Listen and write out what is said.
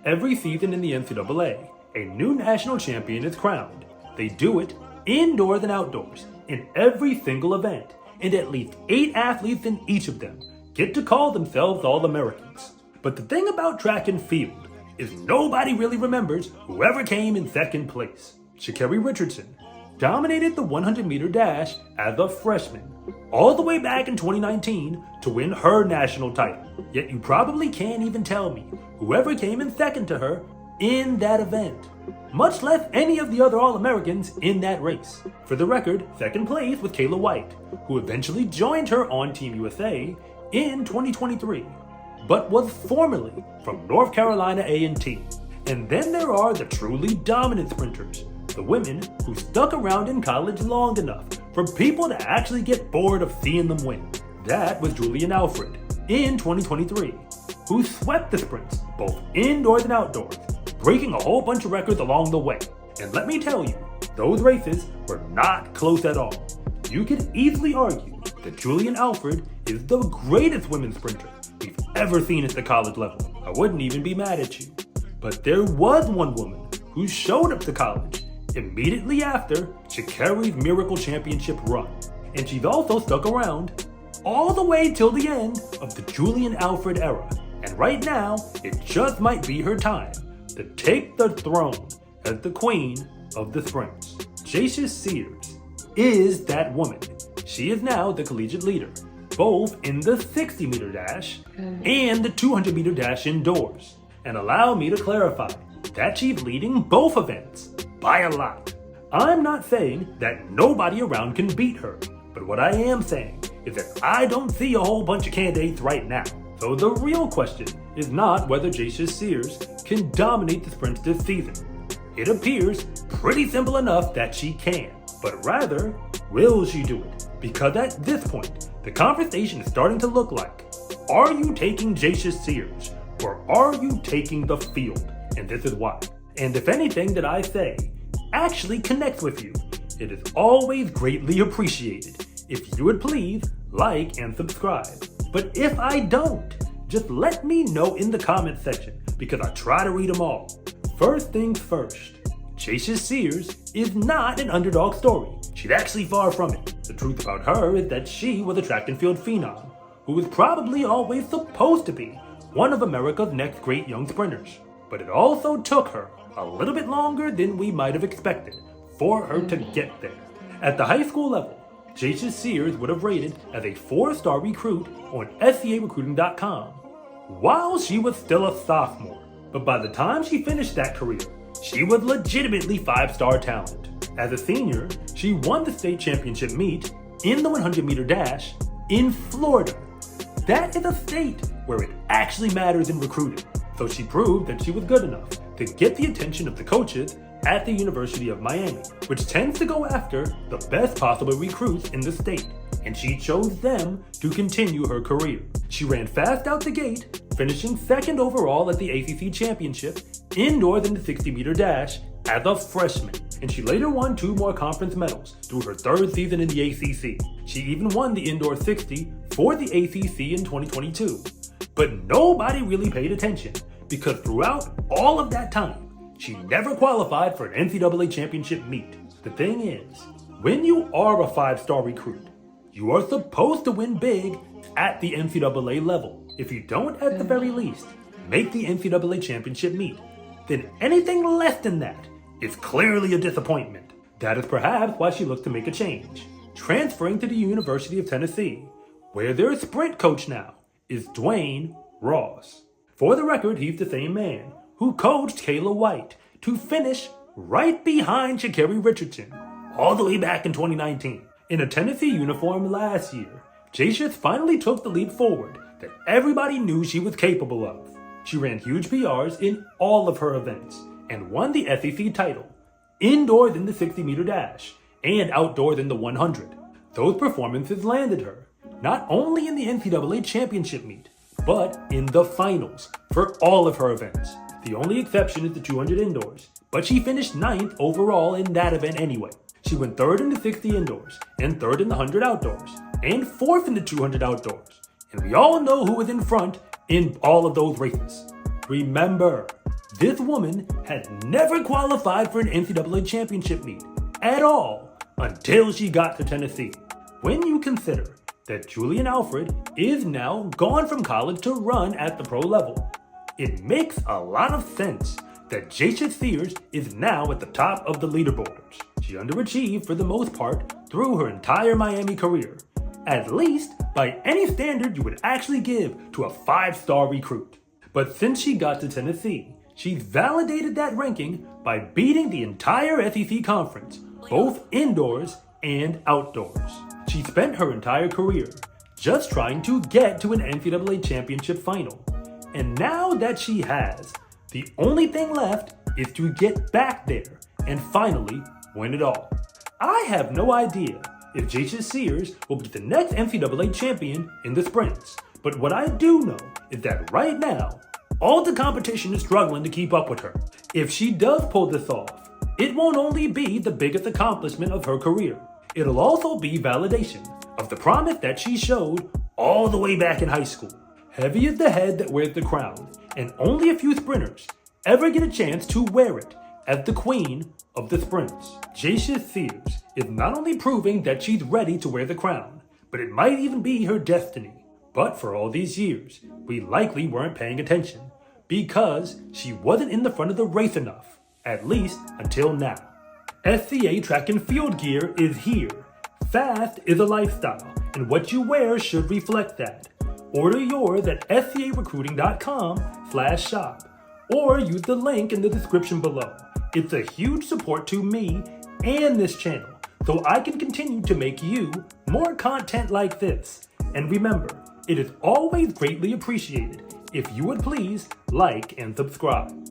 Every season in the NCAA, a new national champion is crowned. They do it indoors and outdoors in every single event, and at least 8 athletes in each of them get to call themselves All-Americans. But the thing about track and field is nobody really remembers whoever came in second place. Sha'carri Richardson dominated the 100-meter dash as a freshman, all the way back in 2019 to win her national title. Yet you probably can't even tell me whoever came in second to her in that event, much less any of the other All-Americans in that race. For the record, second place was Kayla White, who eventually joined her on Team USA in 2023, but was formerly from North Carolina A&T. And then there are the truly dominant sprinters, the women who stuck around in college long enough for people to actually get bored of seeing them win. That was Julian Alfred in 2023, who swept the sprints both indoors and outdoors, breaking a whole bunch of records along the way. And let me tell you, those races were not close at all. You could easily argue that Julian Alfred is the greatest women's sprinter we've ever seen at the college level. I wouldn't even be mad at you. But there was one woman who showed up to college immediately after Sha'carri's Miracle Championship run. And she's also stuck around all the way till the end of the Julian Alfred era. And right now, it just might be her time to take the throne as the queen of the sprints. Jacious Sears is that woman. She is now the collegiate leader, both in the 60-meter dash and the 200-meter dash indoors. And allow me to clarify that she's leading both events by a lot. I'm not saying that nobody around can beat her, but what I am saying is that I don't see a whole bunch of candidates right now. So the real question is not whether Jacious Sears can dominate the sprints this season. It appears pretty simple enough that she can, but rather, will she do it? Because at this point, the conversation is starting to look like, are you taking Jacious Sears, or are you taking the field? And this is why. And if anything that I say actually connects with you, it is always greatly appreciated if you would please like and subscribe. But if I don't, just let me know in the comment section, because I try to read them all. First things first, Jacious Sears is not an underdog story. She's actually far from it. The truth about her is that she was a track and field phenom, who was probably always supposed to be one of America's next great young sprinters. But it also took her a little bit longer than we might have expected for her to get there. At the high school level, Jacious Sears would have rated as a 4-star recruit on SCArecruiting.com while she was still a sophomore. But by the time she finished that career, she was legitimately 5-star talent. As a senior, she won the state championship meet in the 100-meter dash in Florida. That is a state where it actually matters in recruiting. So she proved that she was good enough to get the attention of the coaches at the University of Miami, which tends to go after the best possible recruits in the state, and she chose them to continue her career. She ran fast out the gate, finishing second overall at the ACC Championship indoors in the 60-meter dash as a freshman, and she later won 2 more conference medals through her 3rd season in the ACC. She even won the indoor 60 for the ACC in 2022. But nobody really paid attention, because throughout all of that time, she never qualified for an NCAA championship meet. The thing is, when you are a 5-star recruit, you are supposed to win big at the NCAA level. If you don't, at the very least, make the NCAA championship meet, then anything less than that is clearly a disappointment. That is perhaps why she looked to make a change, transferring to the University of Tennessee, where their sprint coach now is Dwayne Ross. For the record, he's the same man who coached Kayla White to finish right behind Sha'carri Richardson all the way back in 2019. In a Tennessee uniform last year, Jacious finally took the leap forward that everybody knew she was capable of. She ran huge PRs in all of her events and won the SEC title, indoors in the 60-meter dash and outdoors in the 100. Those performances landed her not only in the NCAA championship meet, but in the finals for all of her events. The only exception is the 200 indoors, but she finished 9th overall in that event anyway. She went 3rd in the 60 indoors, and 3rd in the 100 outdoors, and 4th in the 200 outdoors. And we all know who was in front in all of those races. Remember, This woman had never qualified for an NCAA championship meet at all until she got to Tennessee. When you consider that Julian Alfred is now gone from college to run at the pro level, it makes a lot of sense that Jacious Sears is now at the top of the leaderboards. She underachieved for the most part through her entire Miami career, at least by any standard you would actually give to a 5-star recruit. But since she got to Tennessee, she's validated that ranking by beating the entire SEC conference, both indoors and outdoors. She spent her entire career just trying to get to an NCAA championship final. And now that she has, the only thing left is to get back there and finally win it all. I have no idea if Jacious Sears will be the next NCAA champion in the sprints, but what I do know is that right now, all the competition is struggling to keep up with her. If she does pull this off, it won't only be the biggest accomplishment of her career, it'll also be validation of the promise that she showed all the way back in high school. Heavy is the head that wears the crown, and only a few sprinters ever get a chance to wear it as the queen of the sprints. Jacious Sears is not only proving that she's ready to wear the crown, but it might even be her destiny. But for all these years, we likely weren't paying attention because she wasn't in the front of the race enough, at least until now. SCA track and field gear is here. Fast is a lifestyle, and what you wear should reflect that. Order yours at scarecruiting.com/shop or use the link in the description below. It's a huge support to me and this channel, so I can continue to make you more content like this. And remember, it is always greatly appreciated if you would please like and subscribe.